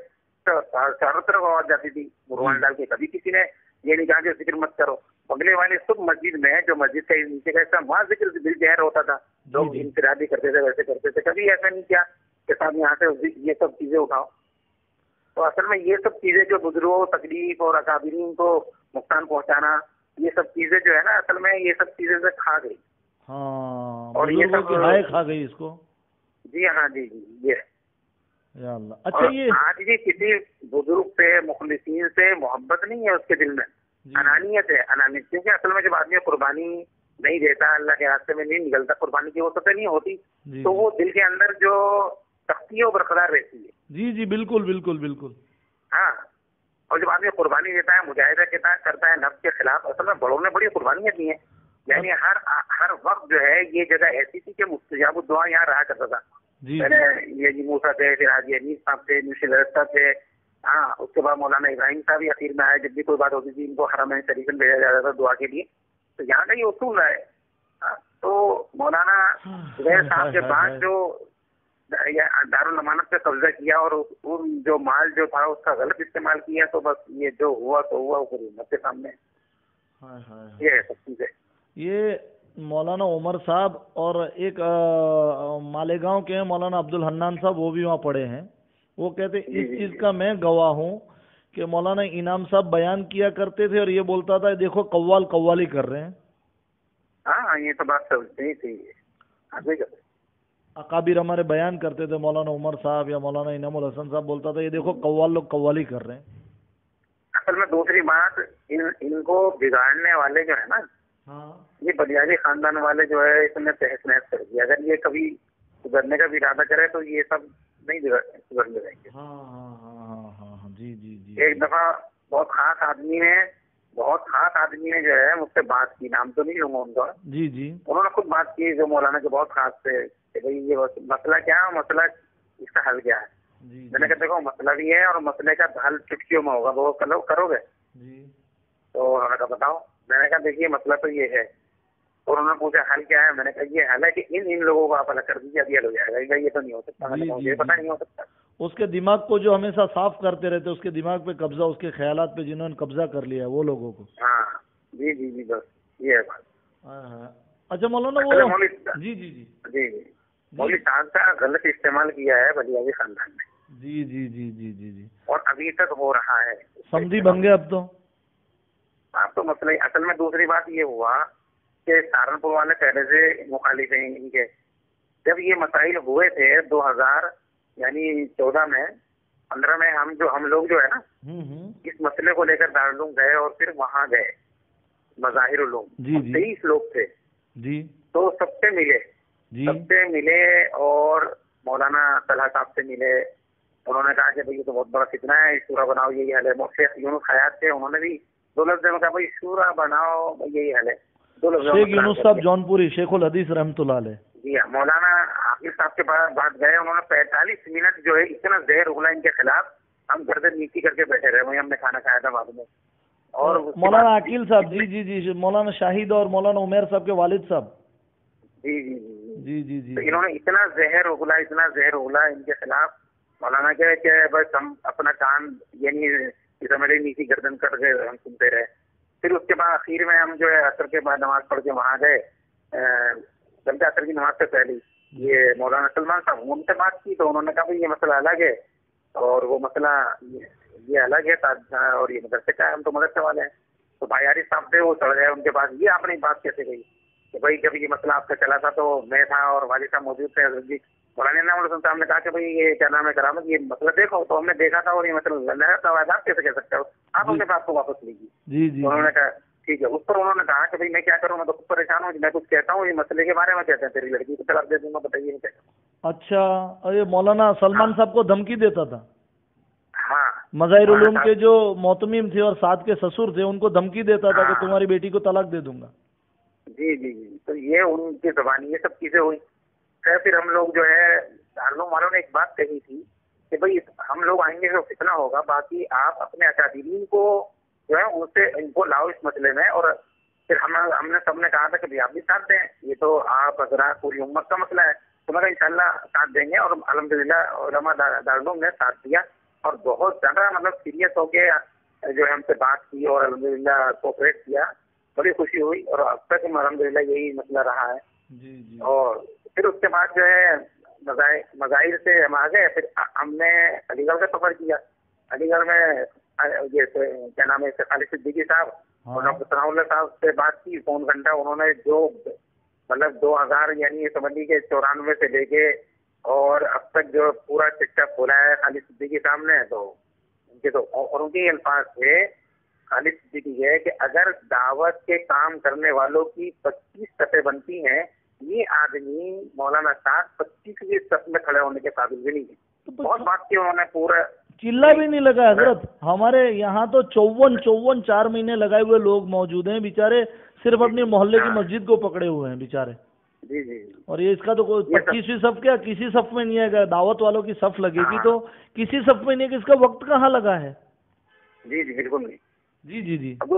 چاروں طرف آواز جاتی تھی قرآن ڈال کے. کبھی کسی نے یہ نہیں کہا کہ ذکر مت کرو. بگلے والے سب مسجد میں جو مسجد کا نیچے کا حصہ وہاں ذکر بالجہر ہوتا تھا. لوگ انفرادی کرتے تھے، ویسے کرتے تھے. کبھی ایسا نہیں کیا کہ صاحب یہاں سے یہ سب چیزیں اٹھاؤ. تو اصل میں یہ سب چیزیں جو بزرگوں تکلیف اور اکابرین کو نقصان پہنچانا، یہ سب چیزیں جو ہے نا اصل میں یہ سب چیزیں سے کھا گئی. اور یہ سب کھا گئی اس کو. جی ہاں جی یہ یا اللہ. اچھا یہ آج بھی کسی بزرگ سے مخلصین سے محبت نہیں ہے اس کے دل میں، انانیت ہے. کیونکہ اصل میں جب آدمی قربانی نہیں دیتا, اللہ کے راستے میں نہیں نکلتا, قربانی کی وہ سطح نہیں ہوتی, تو وہ دل کے اندر جو سختی ہے وہ برقرار رہتی ہے. جی جی بالکل بالکل بالکل. ہاں, اور جب آدمی قربانی دیتا ہے, مجاہدہ کرتا ہے نفس کے خلاف, اصل میں بڑوں نے بڑی قربانیاں دی ہیں. یعنی ہر وقت جو ہے یہ جگہ ایسی تھی کہ مستجاب الدعا یہاں رہا کرتا تھا. پہلے یہ جی موسیٰ تھے, پھر حاجی انیس صاحب تھے, نوشی درستہ تھے, ہاں, اس کے بعد مولانا ابراہیم صاحب ہی اخیر میں آئے. جب بھی کوئی بات ہوتی تھی ان کو حرمین شریفین بھیجا جاتا تھا دعا کے لیے. تو یہاں کا یہ اصول ہے. تو مولانا زبیر صاحب کے بعد جو دارالامانت پہ قبضہ کیا اور جو مال جو تھا اس کا غلط استعمال کیا, تو بس یہ جو ہوا تو ہوا, وہ امت کے سامنے یہ ہے سب چیزیں. یہ مولانا عمر صاحب اور ایک مالیگاؤں کے مولانا عبدالحنان صاحب, وہ بھی وہاں پڑھے ہیں. وہ کہتے ہیں اس چیز کا میں گواہ ہوں کہ مولانا انعام صاحب بیان کیا کرتے تھے اور یہ بولتا تھا دیکھو قوال قوالی کر رہے ہیں. ہاں, یہ تو بات صحیح ہے. اکابر ہمارے بیان کرتے تھے, مولانا عمر صاحب یا مولانا انعام الحسن صاحب بولتا تھا یہ دیکھو قوال لوگ قوالی کر رہے ہیں. اصل میں دوسری بات, ان کو بگاڑنے والے جو ہے نا, یہ بلیاجی خاندان والے جو ہے اس نے تحس نحس کر دیا. اگر یہ کبھی سدھرنے کا بھی ارادہ کرے تو یہ سب نہیں سدھرنے دیں گے. جی جی جی. ایک دفعہ بہت خاص آدمی نے جو ہے مجھ سے بات کی, نام تو نہیں لوں گا ان کا. جی جی. انہوں نے خود بات کی جو مولانا کے بہت خاص تھے کہ بھائی یہ مسئلہ کیا ہے, مسئلہ اس کا حل کیا ہے. میں نے کہا دیکھو مسئلہ بھی ہے اور مسئلے کا حل چٹکیوں میں ہوگا, وہ کرو گے. تو انہوں نے کہا بتاؤ. میں نے کہا دیکھیے مسئلہ تو یہ ہے. اور انہوں نے پوچھا حل کیا ہے. میں نے کہا یہ حل ہے کہ ان لوگوں کو آپ الگ کر دیجیے, ابھی حل ہو جائے گا. یہ تو نہیں ہو سکتا, مجھے پتا نہیں ہو سکتا. اس کے دماغ کو جو ہمیشہ صاف کرتے رہتے, اس کے دماغ پہ قبضہ, اس کے خیالات پہ جنہوں نے قبضہ کر لیا ہے وہ لوگوں کو. ہاں جی جی جی, بس یہ ہے بات. اچھا مولانا وہ جی جی جی جی مولوی صاحب کا غلط استعمال کیا ہے بلیاجی خاندان نے. جی جی جی جی جی جی. اور ابھی تک ہو رہا ہے. سمدھی بن گئے اب تو. آپ تو مسئلہ اصل میں دوسری بات یہ ہوا کہ سہارنپور والے پہلے سے مخالف ہیں ان کے. جب یہ مسائل ہوئے تھے 2000 یعنی 14 میں 15 میں, ہم لوگ جو ہے نا اس مسئلے کو لے کر دارالعلوم گئے اور پھر وہاں گئے مظاہر علوم. 23 لوگ تھے جی. تو سب سے ملے اور مولانا طلحہ صاحب سے ملے. انہوں نے کہا کہ بھائی یہ تو بہت بڑا فتنہ ہے, شورا بناؤ, یہی حل ہے. شیخ یونس حیات تھے, انہوں نے بھی 2 لفظ میں کہا بھائی شورا بناؤ, یہی حل ہے. 2 لفظ. شیخ یونس صاحب جونپوری, شیخ الحدیث رحمۃ اللہ علیہ. جی ہاں, مولانا حافظ صاحب کے بعد گئے. انہوں نے 45 منٹ جو ہے اتنا زہر اگلا ان کے خلاف, ہم گردن نیچی کر کے بیٹھے رہے. وہیں ہم نے کھانا کھایا تھا بعد میں. اور مولانا عقیل صاحب جی جی جی, مولانا شاہد اور مولانا عمیر صاحب کے والد صاحب. جی جی جی جی جی. انہوں نے اتنا زہر اگلا ان کے خلاف. مولانا کہ بس ہم اپنا کام یعنی ہمارے نیچی گردن کر کے ہم سنتے رہے. پھر اس کے بعد اخیر میں ہم جو ہے عصر کے بعد نماز پڑھ کے وہاں گئے. بلکہ عصر کی نماز سے پہلے یہ مولانا سلمان صاحب ان سے بات کی, تو انہوں نے کہا بھائی یہ مسئلہ الگ ہے اور وہ مسئلہ یہ الگ ہے, اور یہ مدرسے کا ہے, ہم تو مدرسے والے ہیں. تو بھائی عارف صاحب تھے, وہ چڑھ گئے ان کے پاس. یہ آپ نے بات کیسے گئی کہ بھائی جب یہ مسئلہ آپ کا چلا تھا تو میں تھا اور والد صاحب موجود تھے. مولانا انعام الحسن صاحب نے کہا کہ بھائی یہ کیا نام ہے کرامت, یہ مسئلہ دیکھو. تو ہم نے دیکھا تھا اور یہ مسئلہ آپ کیسے کہہ سکتے ہو, آپ اپنے بات کو واپس لیجیے. انہوں نے کہا ٹھیک ہے. اس پر انہوں نے کہا کہ بھائی میں کیا کروں, میں تو خود پریشان ہوں, میں کچھ کہتا ہوں یہ مسئلے کے بارے میں کہتے ہیں تیری لڑکی کو طلاق دے دوں گا, بتائیے کیا کروں. اچھا, یہ مولانا سلمان صاحب کو دھمکی دیتا تھا. ہاں, مظاہر علوم کے جو محتمم تھے اور ساتھ کے سسر تھے, ان کو دھمکی دیتا تھا کہ تمہاری بیٹی کو طلاق دے دوں گا. جی جی جی. تو یہ ان کی زبانی یہ سب چیزیں ہوئی. پھر ہم لوگ جو ہے دارالعلوم والوں نے ایک بات کہی تھی کہ بھائی ہم لوگ آئیں گے تو فتنہ ہوگا, باقی آپ اپنے اکابرین کو جو ہے ان سے ان کو لاؤ اس مسئلے میں. اور پھر ہم نے سب نے کہا تھا کہ آپ بھی ساتھ دیں, یہ تو آپ حضرات پوری امت کا مسئلہ ہے, تو میں کہا انشاءاللہ ساتھ دیں گے. اور الحمدللہ علماء دارالعلوم نے ساتھ دیا اور بہت زیادہ مطلب سیریس ہو کے جو ہے ہم سے بات کی اور الحمدللہ کوپریٹ کیا. بڑی خوشی ہوئی اور اب تک الحمدللہ یہی مسئلہ رہا ہے. جی. اور پھر اس کے بعد جو ہے مظاہر سے ہم آ گئے. پھر ہم نے علی گڑھ کا سفر کیا. علی گڑھ میں یہ کیا نام ہے خالد صدیقی صاحب اور ڈاکٹر ثناء اللہ صاحب سے بات کی پون گھنٹہ. انہوں نے جو مطلب 2000 یعنی سمجھیے کہ 94 سے لے کے اور اب تک جو پورا چٹا کھولا ہے خالد صدیقی صاحب نے, تو ان کے تو اور ان کے الفاظ تھے خالد صدیقی ہے کہ اگر دعوت کے کام کرنے والوں کی 25 صفیں بنتی ہیں، یہ آدمی مولانا صاحب 25ویں صف میں کھڑے ہونے کے قابل بھی نہیں ہے. بہت بات کی انہوں نے، پورا چلا بھی نہیں لگا حضرت. ہمارے یہاں تو 54 4 مہینے لگائے ہوئے لوگ موجود ہیں بیچارے، صرف اپنی محلے کی مسجد کو پکڑے ہوئے ہیں بیچارے. جی جی. اور یہ اس کا تو کوئی 25ویں صف کیا کسی صف میں نہیں ہے. دعوت والوں کی صف لگے گی تو کسی صف میں نہیں ہے کہ اس کا وقت کہاں لگا ہے. جی جی بالکل نہیں. جی جی جی. اب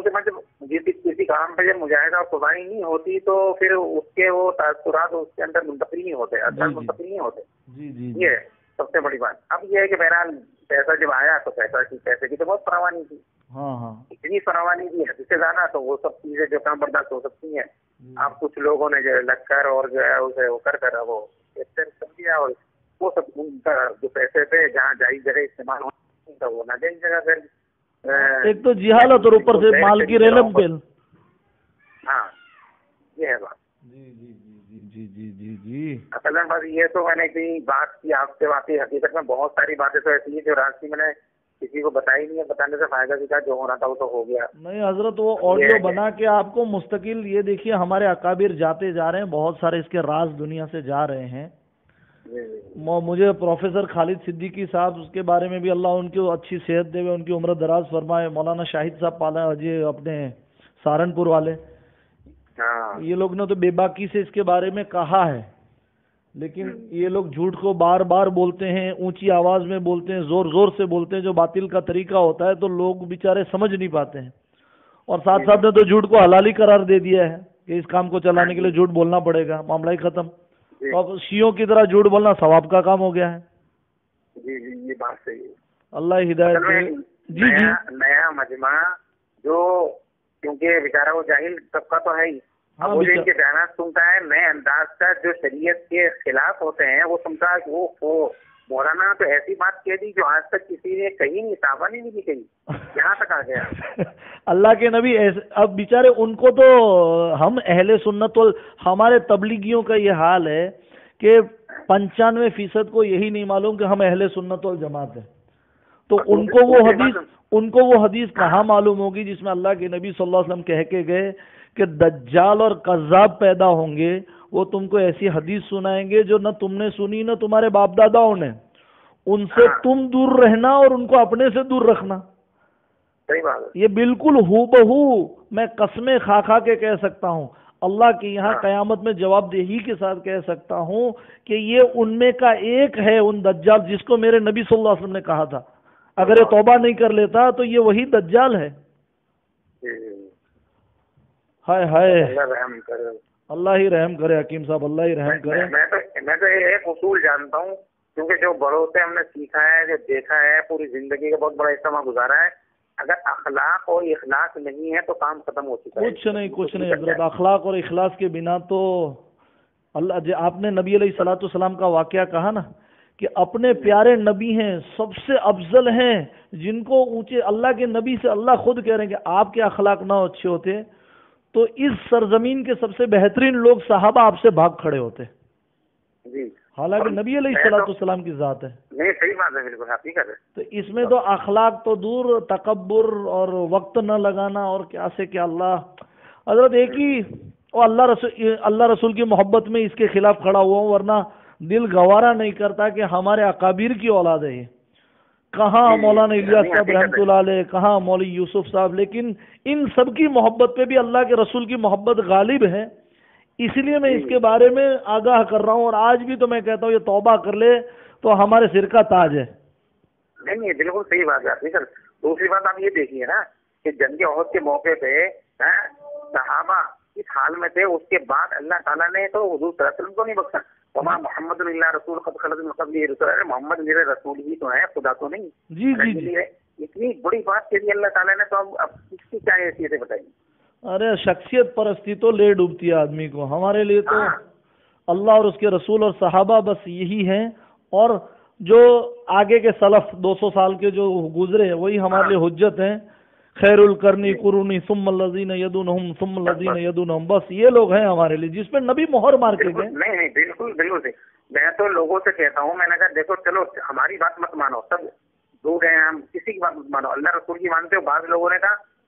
جب کسی کام پہ جب مجاہدہ اور قربانی نہیں ہوتی تو پھر اس کے وہ تاثرات اس کے اندر منتقل نہیں ہوتے، اثر منتقل نہیں ہوتے. جی جی. یہ سب سے بڑی بات. اب یہ ہے کہ بہرحال پیسہ جب آیا تو پیسے کی تو بہت فراوانی تھی. ہاں ہاں. اتنی فراوانی تھی حد سے زیادہ، تو وہ سب چیزیں جو کام برداشت ہو سکتی ہیں. آپ کچھ لوگوں نے جو لگ کر اور جو ہے اسے وہ کر وہ کر دیا، اور وہ سب ان کا جو پیسے تھے جہاں جائز جگہ استعمال ہونا وہ ناجائز جگہ پھر ایک تو جہالت اور اوپر سے مال کی ریلم پیل. ہاں یہ ہے بات. جی جی جی جی جی جی جی. اصل میں بس یہ تو میں نے کہیں بات کی آپ سے، واقعی حقیقت میں بہت ساری باتیں تو ایسی ہیں جو راستے میں نے کسی کو بتائی نہیں ہے. بتانے سے فائدہ بھی تھا، جو ہونا تھا وہ تو ہو گیا. نہیں حضرت، وہ آڈیو بنا کے آپ کو مستقل یہ دیکھیے ہمارے اکابر جاتے جا رہے ہیں، بہت سارے اس کے راز دنیا سے جا رہے ہیں. مجھے پروفیسر خالد صدیقی صاحب، اس کے بارے میں بھی اللہ ان کو اچھی صحت دے، ان کی عمر دراز فرمائے. مولانا شاہد صاحب پالا جی اپنے سہارنپور والے، یہ لوگ نے تو بے باکی سے اس کے بارے میں کہا ہے، لیکن یہ لوگ جھوٹ کو بار بار بولتے ہیں، اونچی آواز میں بولتے ہیں، زور زور سے بولتے ہیں. جو باطل کا طریقہ ہوتا ہے تو لوگ بیچارے سمجھ نہیں پاتے ہیں. اور ساتھ صاحب نے تو جھوٹ کو حلالی قرار دے دیا ہے کہ اس کام کو چلانے کے لیے جھوٹ بولنا پڑے گا، معاملہ ہی ختم. اور شیعوں کی طرح جھوٹ بولنا ثواب کا کام ہو گیا ہے. جی جی یہ بات صحیح ہے. اللہ ہدایت دے. جی جی. نیا مجمع جو کیونکہ بیچارہ وہ جاہل طبقہ تو ہے ہی، اب وہ ان کے بیانات سنتا ہے نئے انداز کا جو شریعت کے خلاف ہوتے ہیں وہ سنتا ہے. وہ مولانا تو ایسی بات کہہ دی جو آج تک کسی نے کہیں نہیں، صحابہ نے نہیں کہی، یہاں تک آ گیا. اللہ کے نبی ایسے، اب بیچارے ان کو تو ہم اہل سنت ہمارے تبلیغیوں کا یہ حال ہے کہ 95% کو یہی نہیں معلوم کہ ہم اہل سنت والجماعت ہیں. تو ان کو وہ حدیث کہاں معلوم ہوگی جس میں اللہ کے نبی صلی اللہ علیہ وسلم کہہ کے گئے کہ دجال اور قذاب پیدا ہوں گے، وہ تم کو ایسی حدیث سنائیں گے جو نہ تم نے سنی نہ تمہارے باپ داداؤں نے. ان سے تم دور رہنا اور ان کو اپنے سے دور رکھنا. یہ بالکل ہو بہو میں قسمیں کھا کھا کے کہہ سکتا ہوں، اللہ کی یہاں قیامت میں جواب دہی کے ساتھ کہہ سکتا ہوں کہ یہ ان میں کا ایک ہے، ان دجال جس کو میرے نبی صلی اللہ علیہ وسلم نے کہا تھا. اگر یہ توبہ نہیں کر لیتا تو یہ وہی دجال ہے. ہائے ہائے، اللہ ہی رحم کرے حکیم صاحب، اللہ ہی رحم کرے. میں تو ایک اصول جانتا ہوں، کیونکہ جو بڑوں سے ہم نے سیکھا ہے، جو دیکھا ہے، پوری زندگی کا بہت بڑا حصہ گزارا ہے. اگر اخلاق اور اخلاص نہیں ہے تو کام ختم ہو چکا ہے. کچھ نہیں حضرت. اخلاق اور اخلاص کے بنا تو اللہ، آپ نے نبی علیہ الصلوۃ والسلام کا واقعہ کہا نا کہ اپنے پیارے نبی ہیں، سب سے افضل ہیں، جن کو اونچے اللہ کے نبی سے اللہ خود کہہ رہے ہیں کہ آپ کے اخلاق نہ اچھے ہوتے تو اس سرزمین کے سب سے بہترین لوگ صحابہ آپ سے بھاگ کھڑے ہوتے. جی حالانکہ نبی علیہ الصلوۃ والسلام کی ذات ہے. نہیں صحیح بات ہے، بالکل حقیقت ہے. تو اس میں تو اخلاق تو دور، تکبر اور وقت نہ لگانا اور کیا سے کیا. اللہ حضرت ایک ہی اور اللہ رسول کی محبت میں اس کے خلاف کھڑا ہوا ہوں، ورنہ دل گوارا نہیں کرتا کہ ہمارے اکابر کی اولاد ہے. کہاں مولانا الیاس صاحب رحمۃ اللہ علیہ، کہاں مولوی یوسف صاحب، لیکن ان سب کی محبت پہ بھی اللہ کے رسول کی محبت غالب ہے. اس لیے میں اس کے بارے میں آگاہ کر رہا ہوں، اور آج بھی تو میں کہتا ہوں یہ توبہ کر لے تو ہمارے سر کا تاج ہے. نہیں بالکل صحیح بات ہے. دوسری بات آپ یہ دیکھیے نا کہ جنگ احد کے موقع پہ صحابہ اس حال میں تھے، اس کے بعد اللہ تعالیٰ نے تو حضور صلی اللہ علیہ وسلم کو نہیں بخشا. محمد اللہ رسول قد خلت من قبلہ رسول، محمد میرے رسول ہی تو ہیں، خدا تو نہیں. جی اتنی بڑی بات کے لیے اللہ تعالیٰ نے، تو اب اس کی کیا حیثیت ہے بتائیے. ارے شخصیت پرستی تو لے ڈوبتی ہے آدمی کو. ہمارے لیے تو اللہ اور اس کے رسول اور صحابہ بس یہی ہیں، اور جو آگے کے سلف 200 سال کے جو گزرے ہیں وہی ہمارے لیے حجت ہیں. خیر القرنی قرونی ثم الذین یدونہم ثم الذین یدونہم، بس یہ لوگ ہیں ہمارے لیے جس پہ نبی مہر مار کے گئے. نہیں بالکل صحیح. میں تو لوگوں سے کہتا ہوں، میں نے کہا دیکھو چلو ہماری بات مت مانو، سب لوگ ہیں، ہم کسی کی بات مت مانو، اللہ رسول کی مانتے ہو. بعض لوگوں نے کہا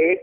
1